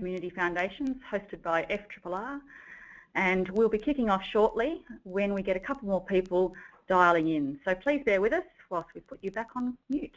Community Foundations, hosted by FtripleA, and we'll be kicking off shortly when we get a couple more people dialing in. So please bear with us whilst we put you back on mute.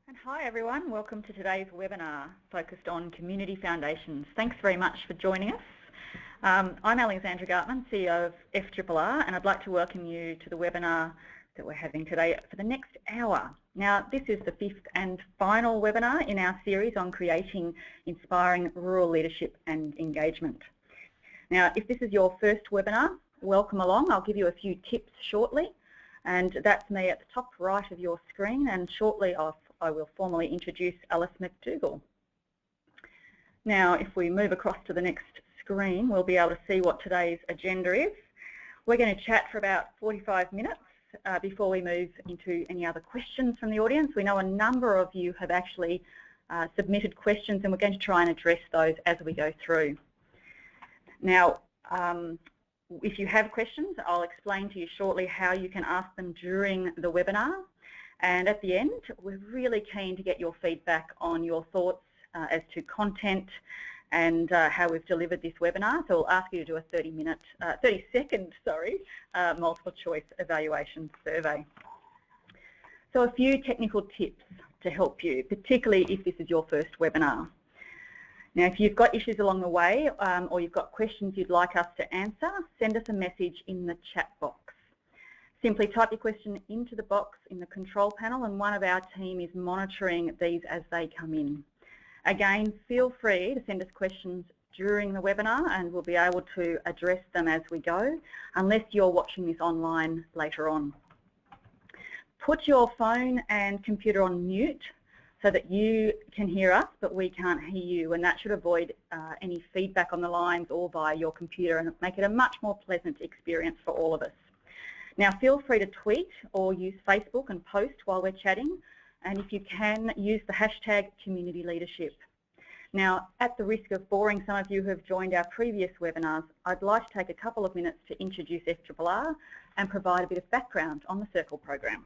And hi everyone, welcome to today's webinar focused on community foundations. Thanks very much for joining us. I'm Alexandra Gartman, CEO of FtripleA, and I'd like to welcome you to the webinar that we're having today for the next hour. Now, this is the fifth and final webinar in our series on creating inspiring rural leadership and engagement. Now, if this is your first webinar, welcome along. I'll give you a few tips shortly, and that's me at the top right of your screen, and shortly I will formally introduce Alice McDougall. Now, if we move across to the next screen, we'll be able to see what today's agenda is. We're going to chat for about 45 minutes before we move into any other questions from the audience. We know a number of you have actually submitted questions, and we're going to try and address those as we go through. Now, if you have questions, I'll explain to you shortly how you can ask them during the webinar. And at the end, we're really keen to get your feedback on your thoughts as to content and how we've delivered this webinar. So we'll ask you to do a 30-second multiple choice evaluation survey. So a few technical tips to help you, particularly if this is your first webinar. Now, if you've got issues along the way or you've got questions you'd like us to answer, send us a message in the chat box. Simply type your question into the box in the control panel, and one of our team is monitoring these as they come in. Again, feel free to send us questions during the webinar and we'll be able to address them as we go, unless you're watching this online later on. Put your phone and computer on mute so that you can hear us but we can't hear you, and that should avoid any feedback on the lines or via your computer and make it a much more pleasant experience for all of us. Now feel free to tweet or use Facebook and post while we're chatting, and if you can, use the hashtag Community Leadership. Now, at the risk of boring some of you who have joined our previous webinars, I'd like to take a couple of minutes to introduce FtripleA and provide a bit of background on the Circle program.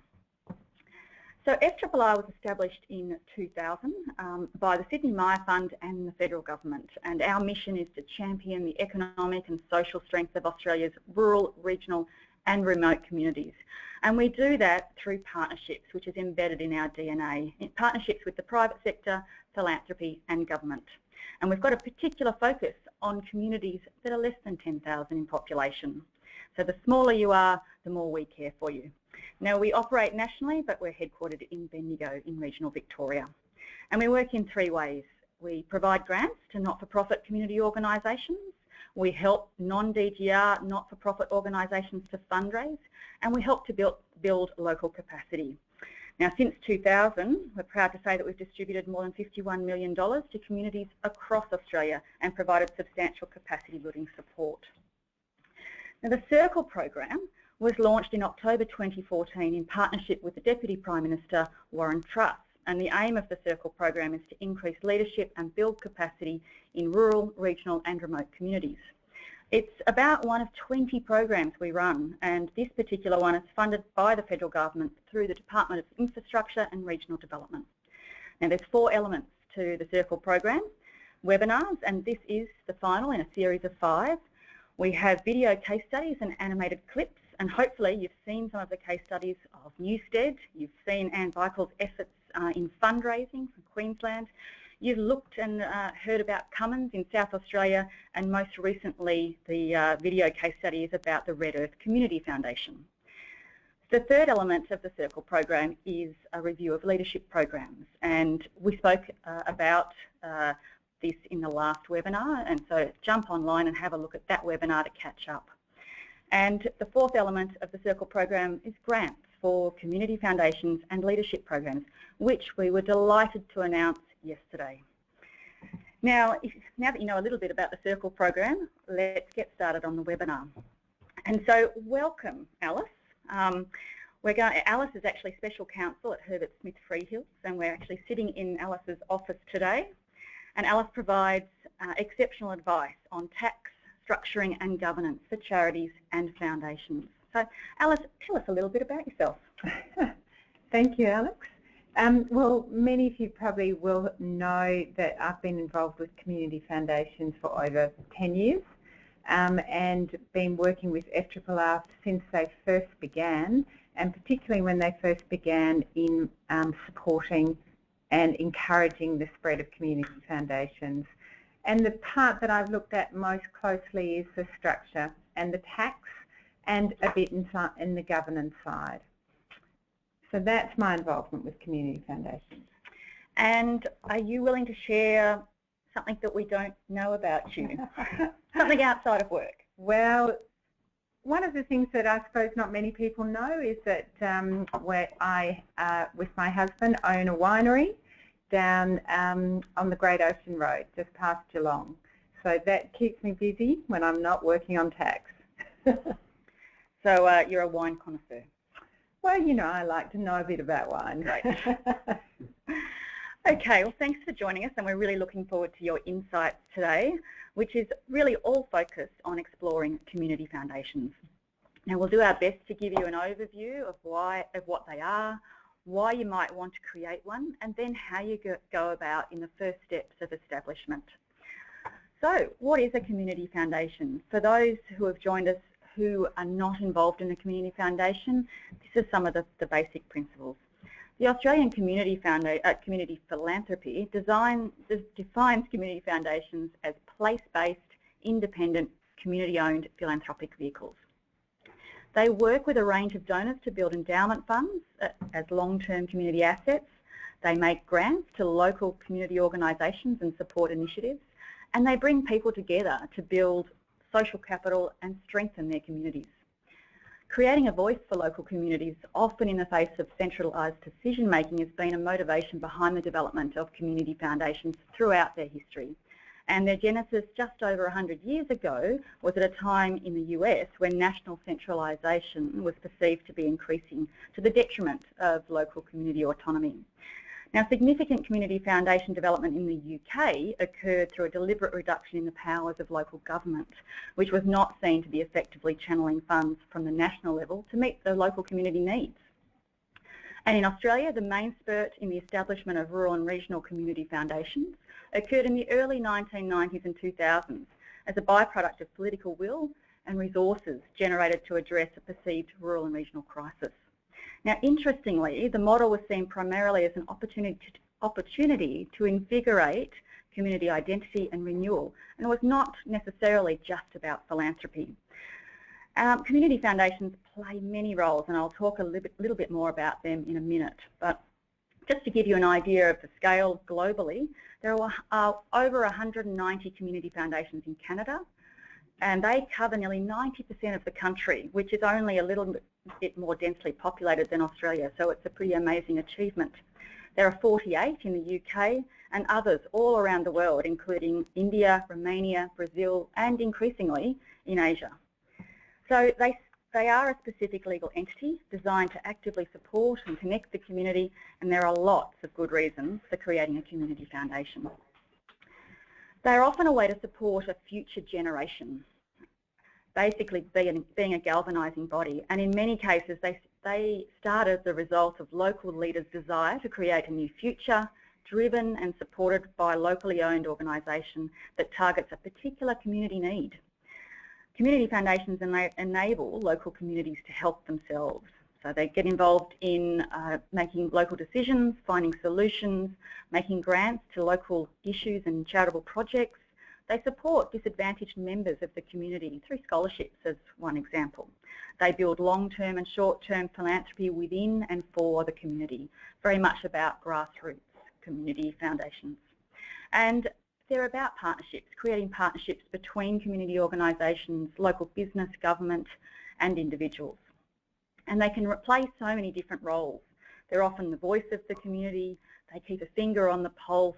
So FtripleA was established in 2000 by the Sydney Myer Fund and the federal government, and our mission is to champion the economic and social strength of Australia's rural, regional and remote communities. And we do that through partnerships, which is embedded in our DNA, in partnerships with the private sector, philanthropy and government. And we've got a particular focus on communities that are less than 10,000 in population. So the smaller you are, the more we care for you. Now we operate nationally, but we're headquartered in Bendigo in regional Victoria. And we work in three ways. We provide grants to not-for-profit community organisations. We help non-DGR, not-for-profit organisations to fundraise, and we help to build local capacity. Now, since 2000, we're proud to say that we've distributed more than $51 million to communities across Australia and provided substantial capacity building support. Now, the Circle program was launched in October 2014 in partnership with the Deputy Prime Minister, Warren Truss. And the aim of the Circle program is to increase leadership and build capacity in rural, regional and remote communities. It's about one of 20 programs we run, and this particular one is funded by the federal government through the Department of Infrastructure and Regional Development. Now there's 4 elements to the Circle program. Webinars, and this is the final in a series of 5. We have video case studies and animated clips, and hopefully you've seen some of the case studies of Newstead, you've seen Anne Beichle's efforts in fundraising for Queensland. You've looked and heard about Cummins in South Australia, and most recently the video case study is about the Red Earth Community Foundation. The third element of the Circle program is a review of leadership programs, and we spoke about this in the last webinar, and so jump online and have a look at that webinar to catch up. And the fourth element of the Circle program is grants for community foundations and leadership programs, which we were delighted to announce yesterday. Now that you know a little bit about the Circle program, let's get started on the webinar. And so welcome, Alice. Alice is actually Special Counsel at Herbert Smith Freehills, and we're actually sitting in Alice's office today. And Alice provides exceptional advice on tax, structuring and governance for charities and foundations. So Alice, tell us a little bit about yourself. Thank you, Alex. Well, many of you probably will know that I've been involved with community foundations for over 10 years and been working with FtripleA since they first began, and particularly when they first began in supporting and encouraging the spread of community foundations. And the part that I've looked at most closely is the structure and the tax and a bit in the governance side. So that's my involvement with community foundations. And are you willing to share something that we don't know about you? Something outside of work? Well, one of the things that I suppose not many people know is that where I, with my husband, own a winery down on the Great Ocean Road, just past Geelong. So that keeps me busy when I'm not working on tax. So you're a wine connoisseur? Well, you know, I like to know a bit about wine. Great. Okay, well, thanks for joining us, and we're really looking forward to your insights today, which is really all focused on exploring community foundations. Now, we'll do our best to give you an overview of what they are, why you might want to create one, and then how you go about in the first steps of establishment. So, what is a community foundation? For those who have joined us who are not involved in a community foundation, this is some of the basic principles. The Australian Community Philanthropy defines community foundations as place-based, independent, community-owned philanthropic vehicles. They work with a range of donors to build endowment funds as long-term community assets. They make grants to local community organisations and support initiatives, and they bring people together to build social capital and strengthen their communities. Creating a voice for local communities, often in the face of centralised decision-making, has been a motivation behind the development of community foundations throughout their history. And their genesis just over 100 years ago was at a time in the US when national centralisation was perceived to be increasing to the detriment of local community autonomy. Now, significant community foundation development in the UK occurred through a deliberate reduction in the powers of local government, which was not seen to be effectively channeling funds from the national level to meet the local community needs. And in Australia, the main spurt in the establishment of rural and regional community foundations occurred in the early 1990s and 2000s as a byproduct of political will and resources generated to address a perceived rural and regional crisis. Now, interestingly, the model was seen primarily as an opportunity to invigorate community identity and renewal, and it was not necessarily just about philanthropy. Community foundations play many roles, and I'll talk a little bit more about them in a minute. But just to give you an idea of the scale globally, there are over 190 community foundations in Canada, and they cover nearly 90% of the country, which is only a little bit more densely populated than Australia, so it's a pretty amazing achievement. There are 48 in the UK and others all around the world, including India, Romania, Brazil, and increasingly in Asia. So they are a specific legal entity designed to actively support and connect the community, and there are lots of good reasons for creating a community foundation. They are often a way to support a future generation, basically being a galvanising body, and in many cases they start as the result of local leaders' desire to create a new future, driven and supported by a locally owned organisation that targets a particular community need. Community foundations enable local communities to help themselves. So they get involved in making local decisions, finding solutions, making grants to local issues and charitable projects. They support disadvantaged members of the community through scholarships, as one example. They build long-term and short-term philanthropy within and for the community, very much about grassroots community foundations. And they're about partnerships, creating partnerships between community organisations, local business, government and individuals. And they can play so many different roles. They're often the voice of the community, they keep a finger on the pulse,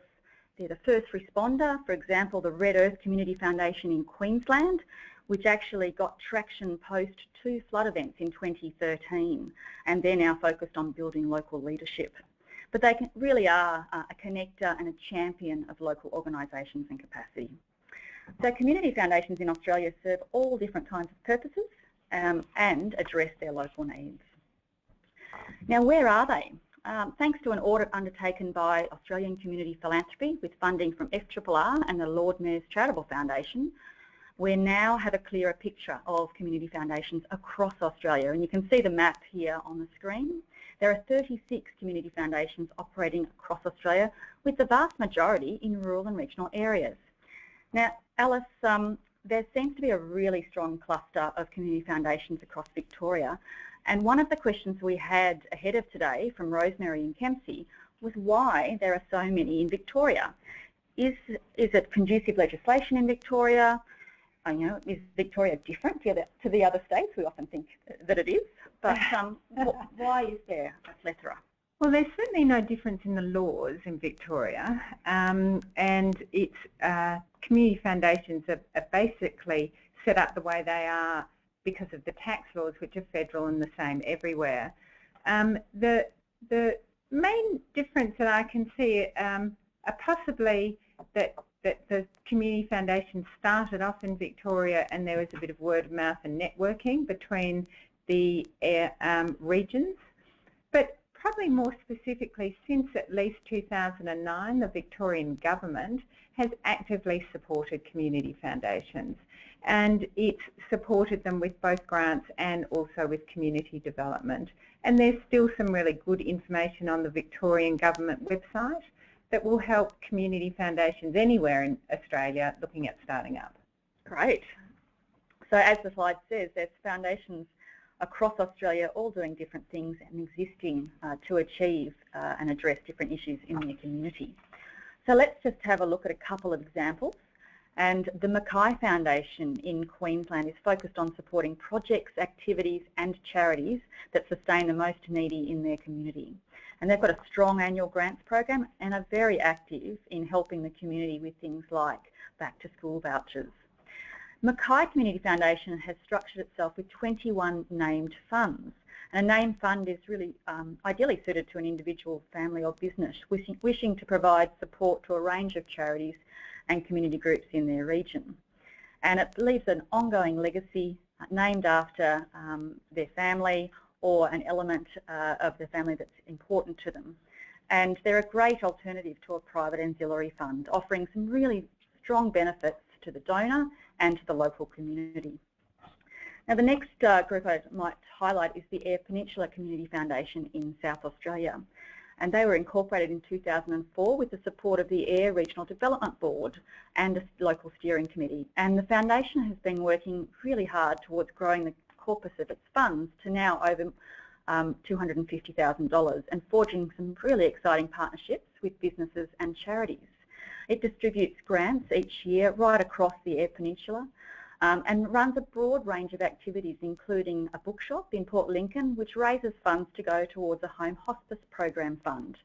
they're the first responder. For example, the Red Earth Community Foundation in Queensland, which actually got traction post 2 flood events in 2013, and they're now focused on building local leadership. But they really are a connector and a champion of local organisations and capacity. So community foundations in Australia serve all different kinds of purposes and address their local needs. Now, where are they? Thanks to an audit undertaken by Australian Community Philanthropy with funding from FtripleA and the Lord Mayor's Charitable Foundation, we now have a clearer picture of community foundations across Australia, and you can see the map here on the screen. There are 36 community foundations operating across Australia, with the vast majority in rural and regional areas. Now, Alice, there seems to be a really strong cluster of community foundations across Victoria, and one of the questions we had ahead of today from Rosemary and Kempsey was why there are so many in Victoria. Is it conducive legislation in Victoria? Is Victoria different to the other states? We often think that it is, but why is there a plethora? Well, there's certainly no difference in the laws in Victoria, and it's community foundations are basically set up the way they are because of the tax laws, which are federal and the same everywhere. The main difference that I can see are possibly that the community foundation started off in Victoria, and there was a bit of word of mouth and networking between the regions. But probably more specifically, since at least 2009, the Victorian government has actively supported community foundations, and it's supported them with both grants and also with community development. And there's still some really good information on the Victorian government website that will help community foundations anywhere in Australia looking at starting up. Great. So as the slide says, there's foundations across Australia all doing different things and existing to achieve and address different issues in their community. So let's just have a look at a couple of examples. And the Makai Foundation in Queensland is focused on supporting projects, activities and charities that sustain the most needy in their community. And they've got a strong annual grants program and are very active in helping the community with things like back to school vouchers. Makai Community Foundation has structured itself with 21 named funds. And a named fund is really ideally suited to an individual, family or business wishing to provide support to a range of charities and community groups in their region. And it leaves an ongoing legacy named after their family or an element of the family that's important to them. And they're a great alternative to a private ancillary fund, offering some really strong benefits to the donor and to the local community. Now the next group I might highlight is the Peninsula Community Foundation in South Australia. And they were incorporated in 2004 with the support of the Eyre Regional Development Board and a local steering committee. And the foundation has been working really hard towards growing the corpus of its funds to now over $250,000 and forging some really exciting partnerships with businesses and charities. It distributes grants each year right across the Eyre Peninsula and runs a broad range of activities, including a bookshop in Port Lincoln, which raises funds to go towards a home hospice program fund.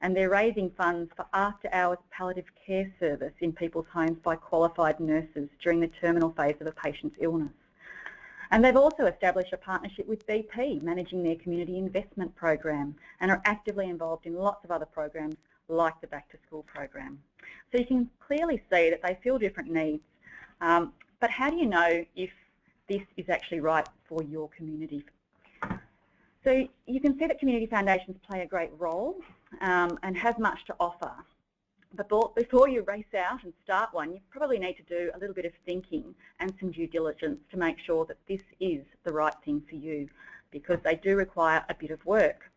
And they're raising funds for after-hours palliative care service in people's homes by qualified nurses during the terminal phase of a patient's illness. And they've also established a partnership with BP, managing their community investment program, and are actively involved in lots of other programs like the Back to School program. So you can clearly see that they fill different needs. But how do you know if this is actually right for your community? So you can see that community foundations play a great role and have much to offer. But before you race out and start one, you probably need to do a little bit of thinking and some due diligence to make sure that this is the right thing for you, because they do require a bit of work.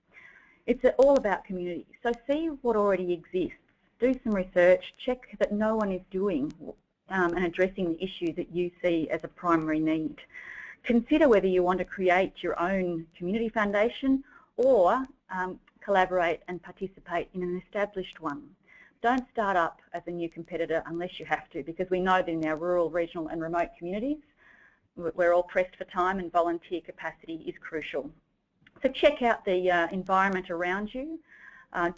It's all about community. So see what already exists. Do some research, check that no one is doing and addressing the issue that you see as a primary need. Consider whether you want to create your own community foundation or collaborate and participate in an established one. Don't start up as a new competitor unless you have to, because we know that in our rural, regional and remote communities, we're all pressed for time and volunteer capacity is crucial. So check out the environment around you.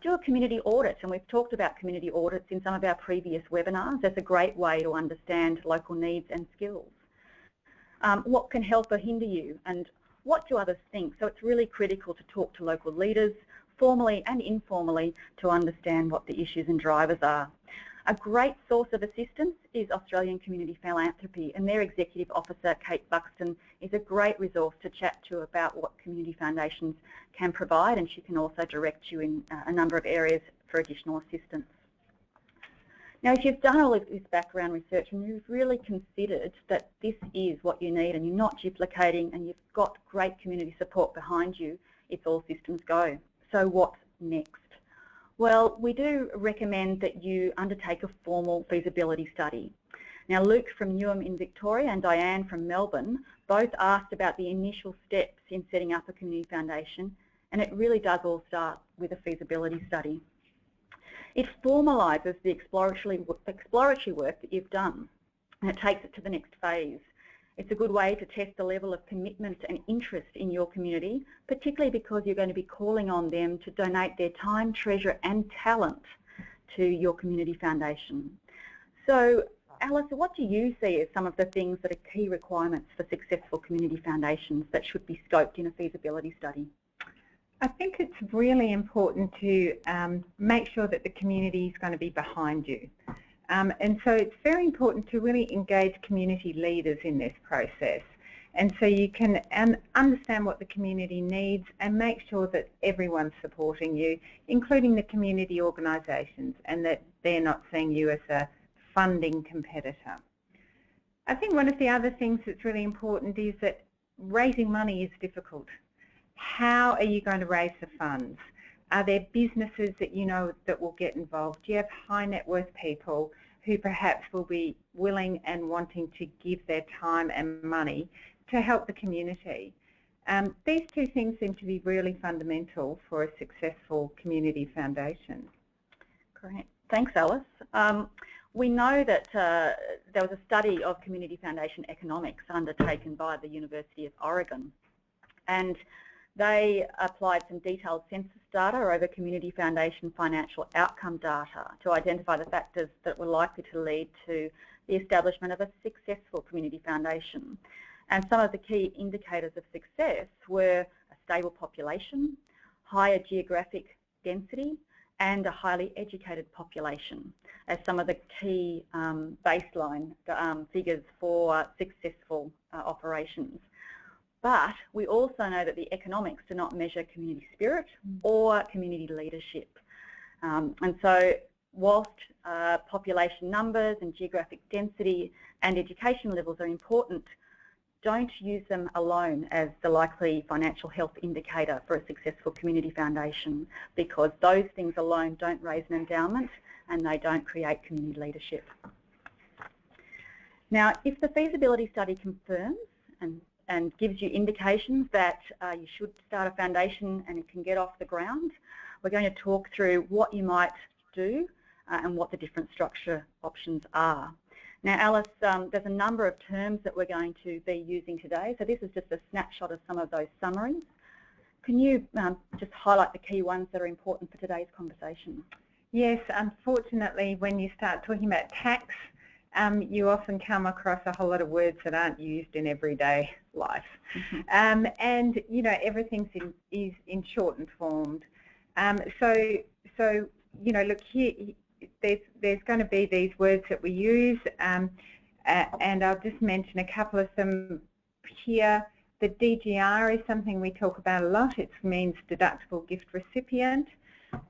Do a community audit, and we've talked about community audits in some of our previous webinars. That's a great way to understand local needs and skills. What can help or hinder you, and what do others think? So it's really critical to talk to local leaders, formally and informally, to understand what the issues and drivers are. A great source of assistance is Australian Community Philanthropy, and their Executive Officer, Kate Buxton, is a great resource to chat to about what community foundations can provide, and she can also direct you in a number of areas for additional assistance. Now, if you've done all of this background research and you've really considered that this is what you need and you're not duplicating and you've got great community support behind you, it's all systems go. So what's next? Well, we do recommend that you undertake a formal feasibility study. Now, Luke from Newham in Victoria and Diane from Melbourne both asked about the initial steps in setting up a community foundation, and it really does all start with a feasibility study. It formalises the exploratory work that you've done, and it takes it to the next phase. It's a good way to test the level of commitment and interest in your community, particularly because you're going to be calling on them to donate their time, treasure and talent to your community foundation. So, Alice, what do you see as some of the things that are key requirements for successful community foundations that should be scoped in a feasibility study? I think it's really important to make sure that the community is going to be behind you. And so it's very important to really engage community leaders in this process. And so you can understand what the community needs and make sure that everyone's supporting you, including the community organisations, and that they're not seeing you as a funding competitor. I think one of the other things that's really important is that raising money is difficult. How are you going to raise the funds? Are there businesses that you know that will get involved? Do you have high net worth people who perhaps will be willing and wanting to give their time and money to help the community? These two things seem to be really fundamental for a successful community foundation. Great. Thanks, Alice. We know that there was a study of community foundation economics undertaken by the University of Oregon, and they applied some detailed census data over community foundation financial outcome data to identify the factors that were likely to lead to the establishment of a successful community foundation. And some of the key indicators of success were a stable population, higher geographic density, and a highly educated population as some of the key baseline figures for successful operations. But we also know that the economics do not measure community spirit or community leadership. And so whilst population numbers and geographic density and education levels are important, don't use them alone as the likely financial health indicator for a successful community foundation, because those things alone don't raise an endowment and they don't create community leadership. Now, if the feasibility study confirms and gives you indications that you should start a foundation and it can get off the ground, we're going to talk through what you might do and what the different structure options are. Now, Alice, there's a number of terms that we're going to be using today, so this is just a snapshot of some of those summaries. Can you just highlight the key ones that are important for today's conversation? Yes, unfortunately, when you start talking about tax, you often come across a whole lot of words that aren't used in everyday life. And, you know, everything is in shortened form. So, you know, look, here, there's going to be these words that we use, and I'll just mention a couple of them here. The DGR is something we talk about a lot. It means deductible gift recipient,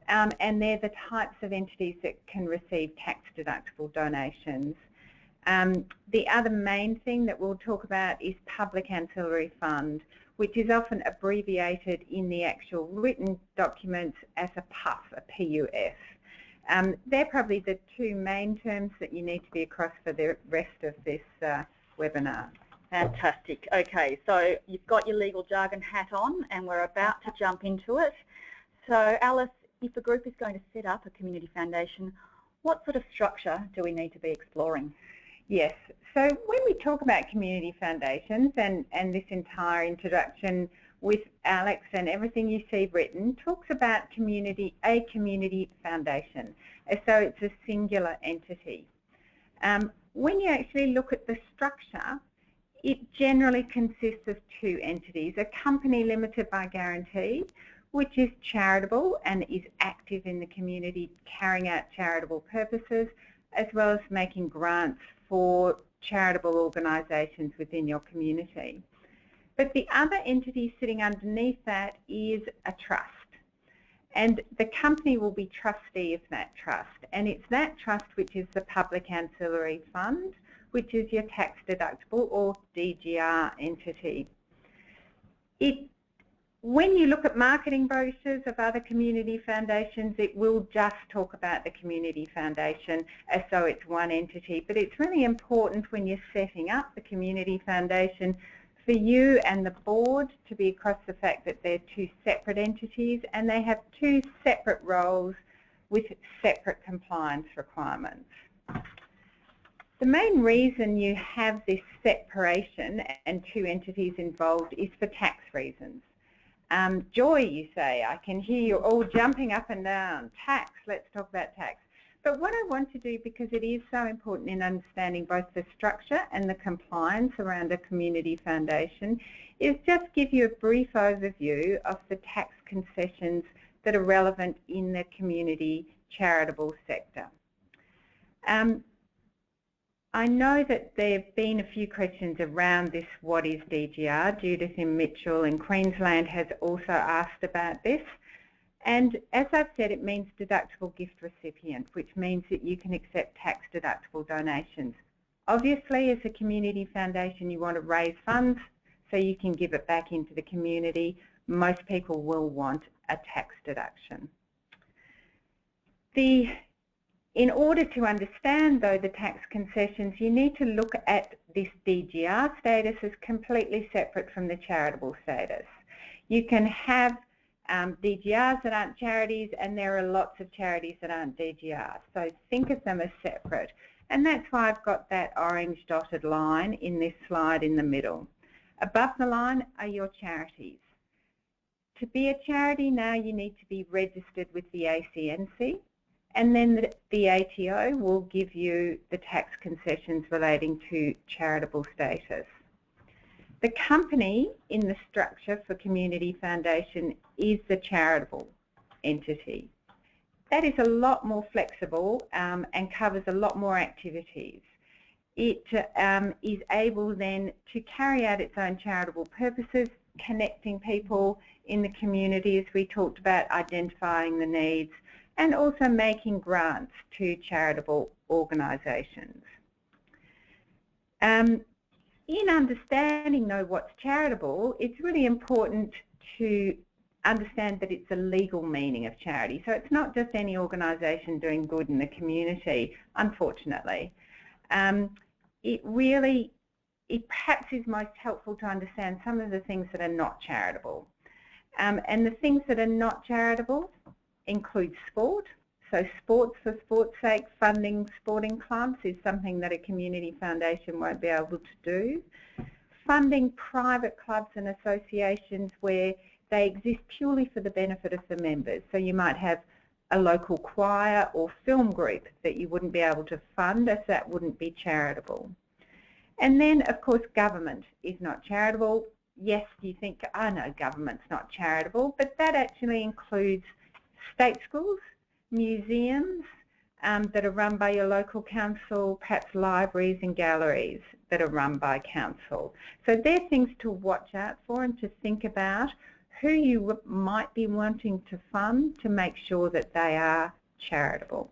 and they're the types of entities that can receive tax-deductible donations. The other main thing that we'll talk about is public ancillary fund, which is often abbreviated in the actual written documents as a PUF, a PUF. They're probably the two main terms that you need to be across for the rest of this webinar. Fantastic. Okay, so you've got your legal jargon hat on and we're about to jump into it. So Alice, if a group is going to set up a community foundation, what sort of structure do we need to be exploring? Yes, so when we talk about community foundations, and this entire introduction with Alex and everything you see written talks about a community foundation, as though it's a singular entity. When you actually look at the structure, it generally consists of two entities: a company limited by guarantee, which is charitable and is active in the community carrying out charitable purposes, as well as making grants for charitable organisations within your community. But the other entity sitting underneath that is a trust, and the company will be trustee of that trust, and it's that trust which is the public ancillary fund, which is your tax deductible or DGR entity. When you look at marketing brochures of other community foundations, it will just talk about the community foundation as though it's one entity, but it's really important when you're setting up the community foundation for you and the board to be across the fact that they're two separate entities and they have two separate roles with separate compliance requirements. The main reason you have this separation and two entities involved is for tax reasons. Joy, you say, I can hear you all jumping up and down. Tax, let's talk about tax. But what I want to do, because it is so important in understanding both the structure and the compliance around a community foundation, is just give you a brief overview of the tax concessions that are relevant in the community charitable sector. I know that there have been a few questions around this, what is DGR? Judith in Mitchell in Queensland has also asked about this. And as I've said, it means deductible gift recipient, which means that you can accept tax deductible donations. Obviously, as a community foundation, you want to raise funds so you can give it back into the community. Most people will want a tax deduction. In order to understand, though, the tax concessions, you need to look at this DGR status as completely separate from the charitable status. You can have DGRs that aren't charities, and there are lots of charities that aren't DGRs. So think of them as separate. And that's why I've got that orange dotted line in this slide in the middle. Above the line are your charities. To be a charity now, you need to be registered with the ACNC, and then the ATO will give you the tax concessions relating to charitable status. The company in the structure for community foundation is the charitable entity. That is a lot more flexible and covers a lot more activities. It is able then to carry out its own charitable purposes, connecting people in the community, as we talked about, identifying the needs, and also making grants to charitable organisations. In understanding, though, what's charitable, it's really important to understand that it's a legal meaning of charity. So it's not just any organisation doing good in the community, unfortunately. It perhaps is most helpful to understand some of the things that are not charitable. And the things that are not charitable include sport. So sports for sport's sake, funding sporting clubs is something that a community foundation won't be able to do. Funding private clubs and associations where they exist purely for the benefit of the members. So you might have a local choir or film group that you wouldn't be able to fund, as that wouldn't be charitable. And then, of course, government is not charitable. Yes, you think, oh no, government's not charitable, but that actually includes state schools, museums that are run by your local council, perhaps libraries and galleries that are run by council. So they're things to watch out for and to think about who you might be wanting to fund to make sure that they are charitable.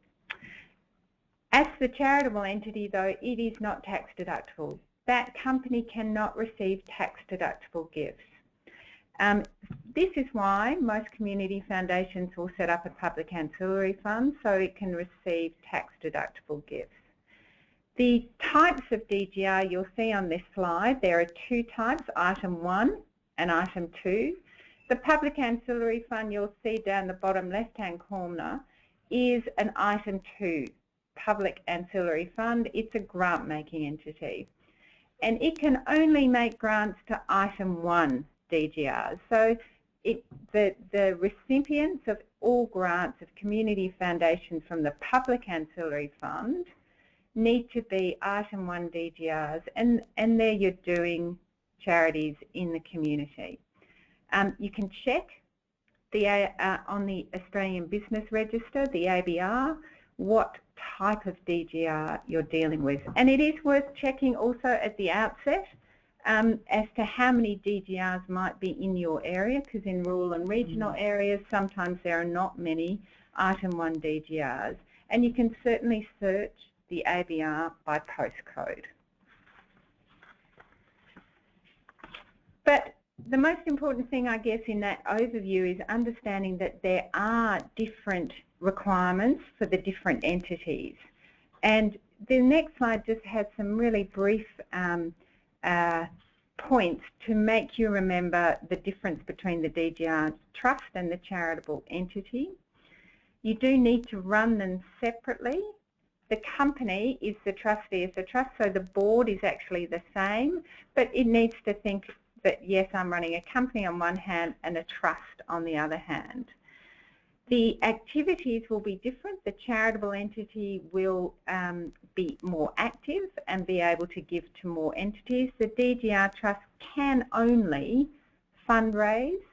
As the charitable entity, though, it is not tax deductible. That company cannot receive tax deductible gifts. This is why most community foundations will set up a public ancillary fund so it can receive tax deductible gifts. The types of DGR you'll see on this slide, there are two types, item 1 and item 2. The public ancillary fund you'll see down the bottom left-hand corner is an item 2 public ancillary fund. It's a grant-making entity. And it can only make grants to item 1 DGRs. So the recipients of all grants of community foundations from the public ancillary fund need to be item 1 DGRs, and there you're doing charities in the community. You can check on the Australian Business Register, the ABR, what type of DGR you're dealing with. And it is worth checking also at the outset as to how many DGRs might be in your area, because in rural and regional areas sometimes there are not many item 1 DGRs, and you can certainly search the ABR by postcode. But the most important thing, I guess, in that overview is understanding that there are different requirements for the different entities. And the next slide just has some really brief points to make you remember the difference between the DGR trust and the charitable entity. You do need to run them separately. The company is the trustee of the trust, so the board is actually the same, but it needs to think that, yes, I'm running a company on one hand and a trust on the other hand. The activities will be different. The charitable entity will be more active and be able to give to more entities. The DGR trust can only fundraise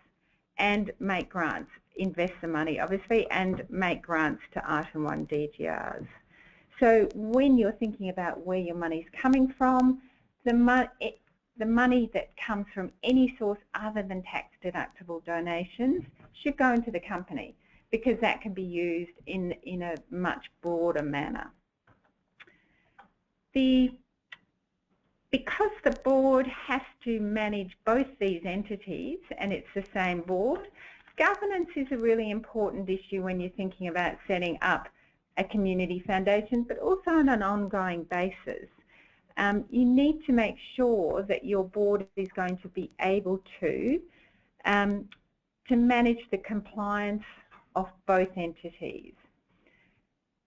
and make grants, invest the money obviously, and make grants to item 1 DGRs. So when you're thinking about where your money's coming from, the money that comes from any source other than tax deductible donations should go into the company, because that can be used in a much broader manner. Because the board has to manage both these entities and it's the same board, governance is a really important issue when you're thinking about setting up a community foundation, but also on an ongoing basis. You need to make sure that your board is going to be able to to manage the compliance of both entities.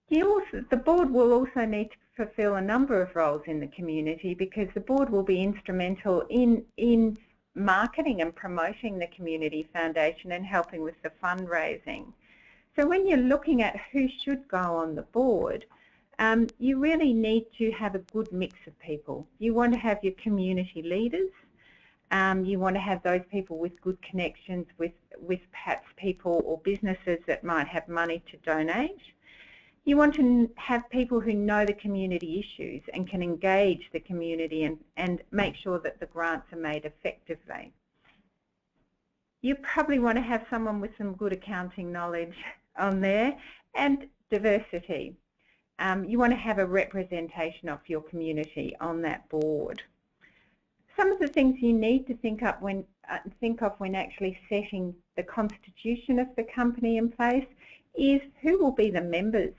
The board will also need to fulfil a number of roles in the community, because the board will be instrumental in marketing and promoting the Community Foundation and helping with the fundraising. So when you're looking at who should go on the board, you really need to have a good mix of people. You want to have your community leaders. You want to have those people with good connections with perhaps people or businesses that might have money to donate. You want to have people who know the community issues and can engage the community and make sure that the grants are made effectively. You probably want to have someone with some good accounting knowledge on there, and diversity. You want to have a representation of your community on that board. Some of the things you need to think of when actually setting the constitution of the company in place is who will be the members.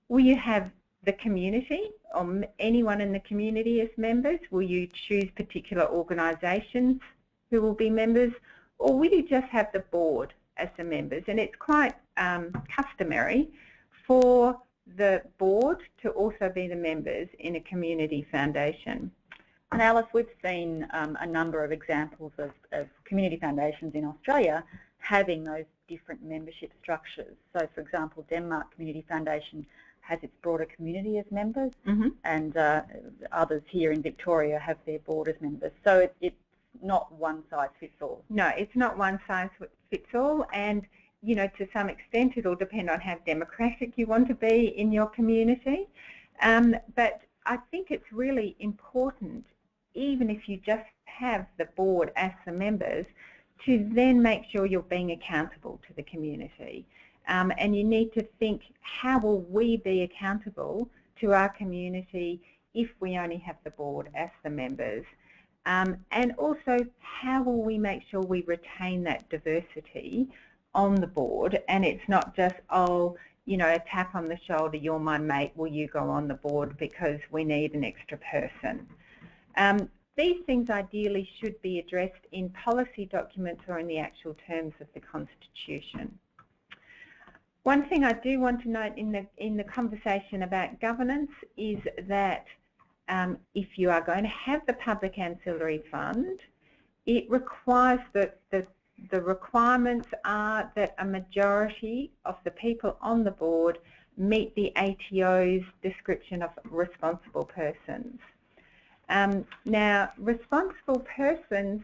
Will you have the community or anyone in the community as members? Will you choose particular organisations who will be members, or will you just have the board as the members? And it's quite customary for the board to also be the members in a community foundation. And Alice, we've seen a number of examples of community foundations in Australia having those different membership structures. So, for example, Denmark Community Foundation has its broader community as members, and others here in Victoria have their board as members. So it's not one size fits all. No, it's not one size fits all, and you know, to some extent it'll depend on how democratic you want to be in your community. But I think it's really important, even if you just have the board as the members, to then make sure you're being accountable to the community. And you need to think, how will we be accountable to our community if we only have the board as the members? And also, how will we make sure we retain that diversity on the board, and it's not just, oh, you know, a tap on the shoulder, you're my mate, will you go on the board because we need an extra person. These things ideally should be addressed in policy documents or in the actual terms of the Constitution. One thing I do want to note in the conversation about governance is that if you are going to have the Public Ancillary Fund, it requires that the requirements are that a majority of the people on the board meet the ATO's description of responsible persons. Now, responsible persons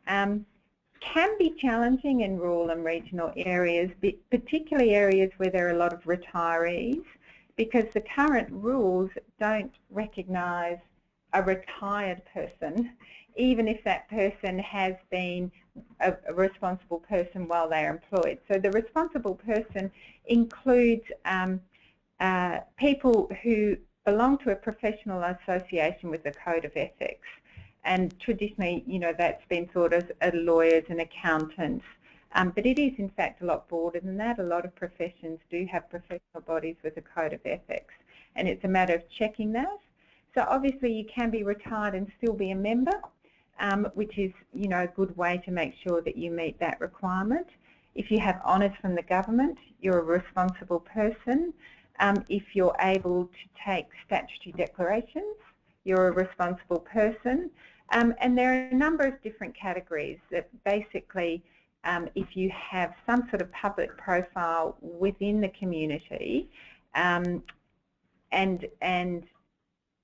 can be challenging in rural and regional areas, particularly areas where there are a lot of retirees, because the current rules don't recognise a retired person, even if that person has been a responsible person while they're employed. So the responsible person includes people who belong to a professional association with a code of ethics. And traditionally, you know, that's been thought of as lawyers and accountants. But it is, in fact, a lot broader than that. A lot of professions do have professional bodies with a code of ethics. And it's a matter of checking that. So obviously you can be retired and still be a member, which is, you know, a good way to make sure that you meet that requirement. If you have honours from the government, you're a responsible person. If you're able to take statutory declarations, you're a responsible person. And there are a number of different categories that basically, if you have some sort of public profile within the community and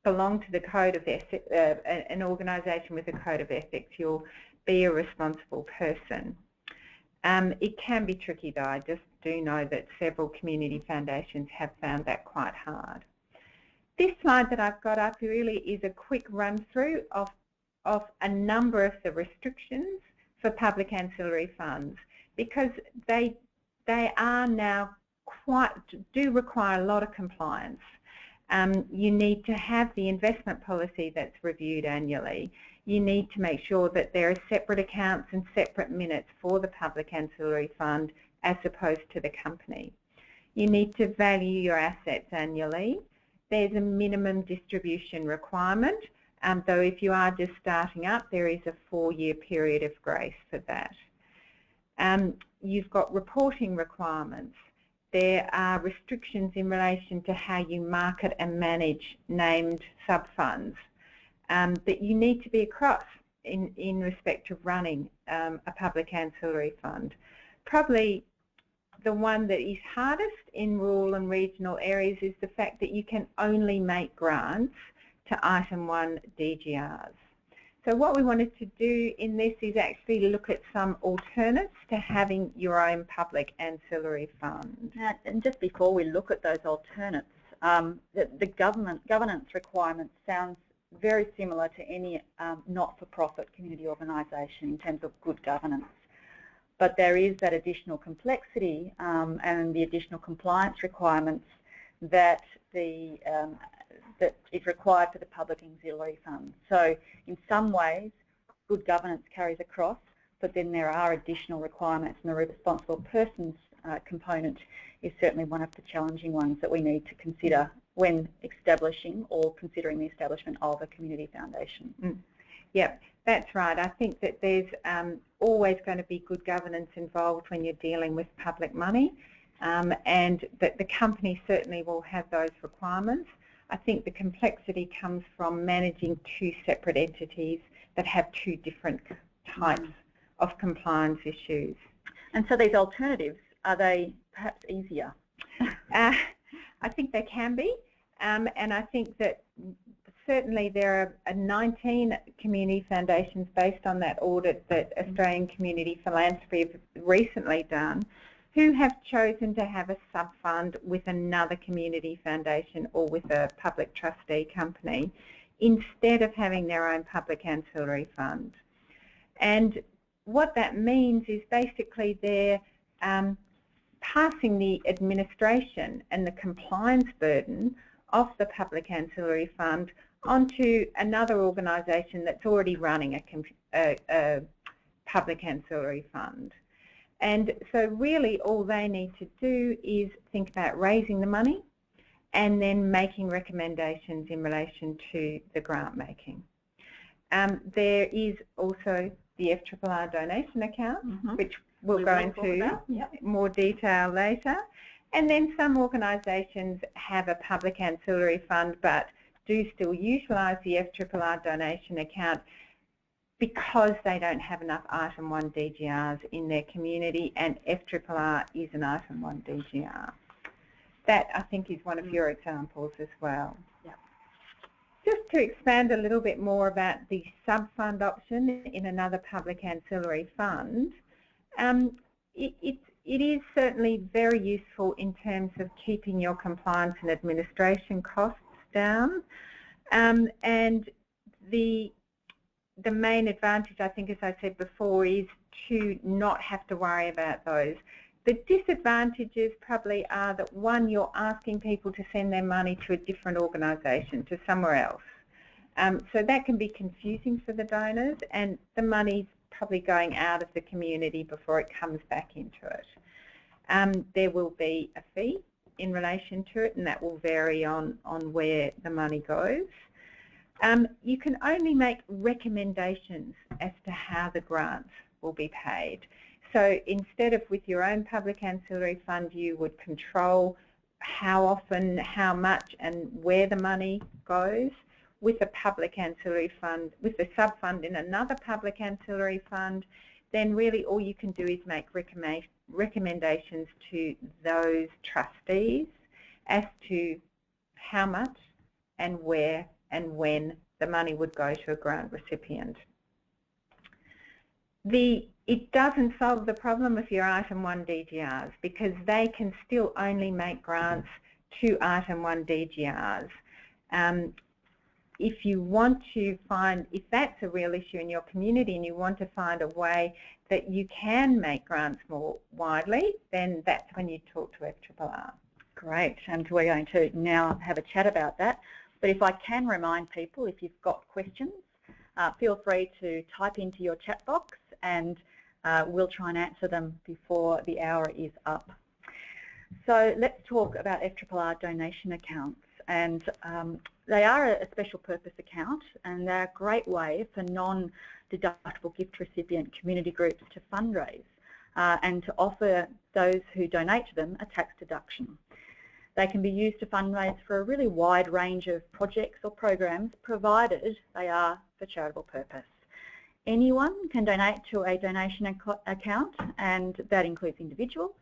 belong to the code of ethics, an organisation with a code of ethics, you'll be a responsible person. It can be tricky though. I just do know that several community foundations have found that quite hard. This slide that I've got up really is a quick run through of a number of the restrictions for public ancillary funds, because they are now do require a lot of compliance. You need to have the investment policy that's reviewed annually. You need to make sure that there are separate accounts and separate minutes for the public ancillary fund as opposed to the company. You need to value your assets annually. There's a minimum distribution requirement, though if you are just starting up, there is a 4-year period of grace for that. You've got reporting requirements. There are restrictions in relation to how you market and manage named sub-funds that you need to be across in respect of running a public ancillary fund. Probably the one that is hardest in rural and regional areas is the fact that you can only make grants to Item 1 DGRs. So what we wanted to do in this is actually look at some alternates to having your own public ancillary fund. And just before we look at those alternates, the governance requirements sounds very similar to any not-for-profit community organisation in terms of good governance. But there is that additional complexity and the additional compliance requirements that that is required for the public auxiliary fund. So in some ways, good governance carries across, but then there are additional requirements, and the responsible persons component is certainly one of the challenging ones that we need to consider when establishing or considering the establishment of a community foundation. Yep, that's right. I think that there's always going to be good governance involved when you're dealing with public money, and that the company certainly will have those requirements. I think the complexity comes from managing two separate entities that have two different types of compliance issues. And so these alternatives, are they perhaps easier? I think they can be, and I think that certainly there are 19 community foundations based on that audit that Australian Community Philanthropy have recently done, who have chosen to have a sub-fund with another community foundation or with a public trustee company instead of having their own public ancillary fund. And what that means is basically they're passing the administration and the compliance burden of the public ancillary fund onto another organisation that's already running a public ancillary fund. And so really all they need to do is think about raising the money and then making recommendations in relation to the grant making. There is also the FtripleA donation account, which we'll go into more detail later. And then some organisations have a public ancillary fund but do still utilise the FtripleA donation account because they don't have enough Item 1 DGRs in their community, and FtripleA is an Item 1 DGR. That, I think, is one of your examples as well. Yep. Just to expand a little bit more about the sub-fund option in another public ancillary fund, it is certainly very useful in terms of keeping your compliance and administration costs down, and the main advantage, I think, as I said before, is to not have to worry about those. The disadvantages probably are that, one, you're asking people to send their money to a different organisation, to somewhere else. So that can be confusing for the donors, and the money's probably going out of the community before it comes back into it. There will be a fee in relation to it, and that will vary on where the money goes. You can only make recommendations as to how the grants will be paid. So instead of with your own public ancillary fund, you would control how often, how much, and where the money goes. With a public ancillary fund, with the sub-fund in another public ancillary fund, then really all you can do is make recommendations to those trustees as to how much and where and when the money would go to a grant recipient. It doesn't solve the problem of your Item 1 DGRs, because they can still only make grants to Item 1 DGRs. If you want to find, if that's a real issue in your community and you want to find a way that you can make grants more widely, then that's when you talk to FtripleA. Great, and we're going to now have a chat about that. But if I can remind people, if you've got questions, feel free to type into your chat box, and we'll try and answer them before the hour is up. So let's talk about FtripleA donation accounts. And they are a special purpose account, and they're a great way for non-deductible gift recipient community groups to fundraise. and to offer those who donate to them a tax deduction. They can be used to fundraise for a really wide range of projects or programs, provided they are for charitable purpose. Anyone can donate to a donation account, and that includes individuals.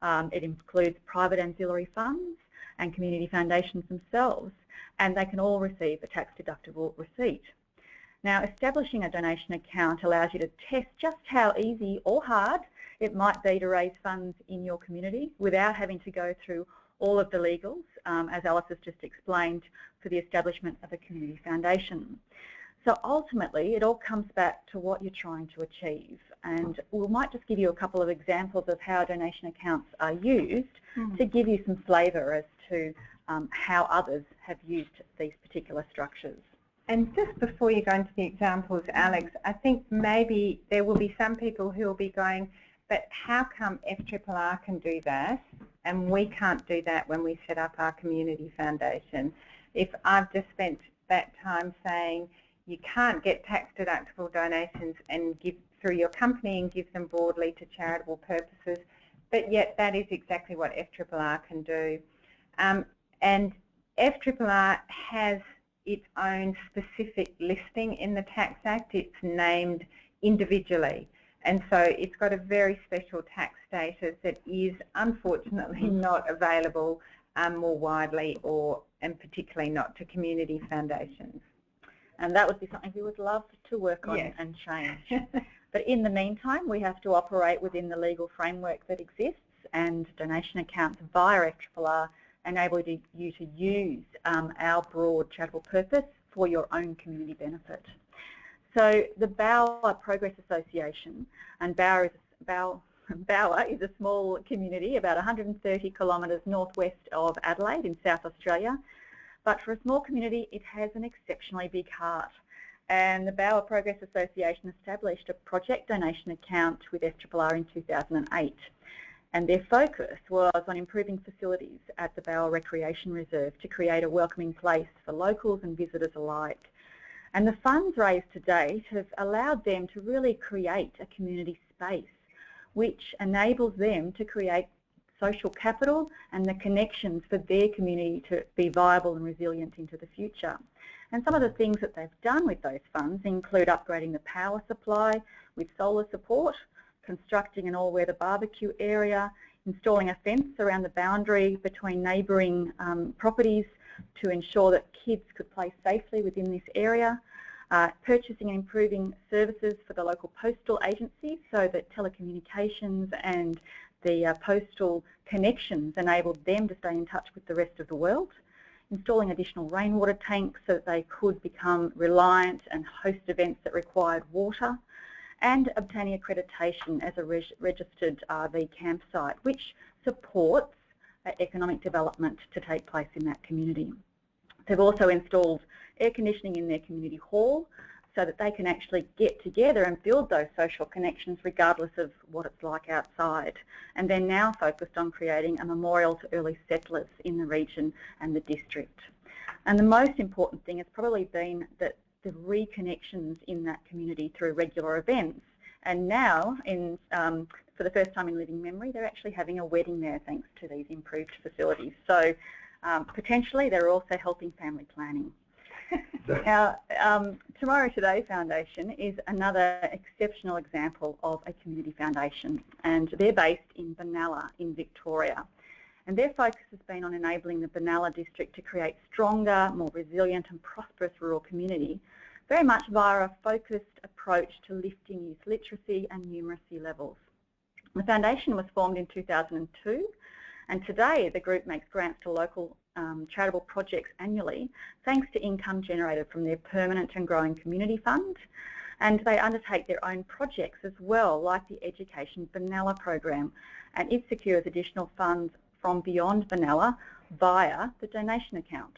It includes private ancillary funds and community foundations themselves, and they can all receive a tax-deductible receipt. Now, establishing a donation account allows you to test just how easy or hard it might be to raise funds in your community without having to go through all of the legals, as Alice has just explained, for the establishment of a community foundation. So ultimately, it all comes back to what you're trying to achieve. And we might just give you a couple of examples of how donation accounts are used to give you some flavour as to how others have used these particular structures. And just before you go into the examples, Alex, I think maybe there will be some people who will be going, but how come FtripleA can do that and we can't do that when we set up our community foundation? If I've just spent that time saying you can't get tax-deductible donations and give through your company and give them broadly to charitable purposes, but yet that is exactly what FtripleA can do. And FtripleA has its own specific listing in the Tax Act. It's named individually. And so it's got a very special tax status that is unfortunately not available more widely, and particularly not to community foundations. And that would be something we would love to work on and change. But in the meantime, we have to operate within the legal framework that exists, and donation accounts via FtripleA enable you to use our broad charitable purpose for your own community benefit. So the Bower Progress Association, and Bower is a small community about 130 kilometres northwest of Adelaide in South Australia. But for a small community, it has an exceptionally big heart. And the Bower Progress Association established a project donation account with FtripleA in 2008. And their focus was on improving facilities at the Bower Recreation Reserve to create a welcoming place for locals and visitors alike. And the funds raised to date have allowed them to really create a community space which enables them to create social capital and the connections for their community to be viable and resilient into the future. And some of the things that they've done with those funds include upgrading the power supply with solar support, constructing an all-weather barbecue area, installing a fence around the boundary between neighbouring properties to ensure that kids could play safely within this area, purchasing and improving services for the local postal agency so that telecommunications and the postal connections enabled them to stay in touch with the rest of the world, installing additional rainwater tanks so that they could become reliant and host events that required water, and obtaining accreditation as a registered RV campsite, which supports economic development to take place in that community. They've also installed air conditioning in their community hall so that they can actually get together and build those social connections regardless of what it's like outside. And they're now focused on creating a memorial to early settlers in the region and the district. And the most important thing has probably been that the reconnections in that community through regular events. And now, for the first time in living memory, they're actually having a wedding there thanks to these improved facilities. So potentially they're also helping family planning. Now, Tomorrow Today Foundation is another exceptional example of a community foundation, and they're based in Benalla in Victoria. And their focus has been on enabling the Benalla district to create stronger, more resilient and prosperous rural community, very much via a focused approach to lifting youth literacy and numeracy levels. The foundation was formed in 2002, and today the group makes grants to local charitable projects annually thanks to income generated from their permanent and growing community fund, and they undertake their own projects as well, like the Education Benalla program, and it secures additional funds from beyond Benalla via the donation account.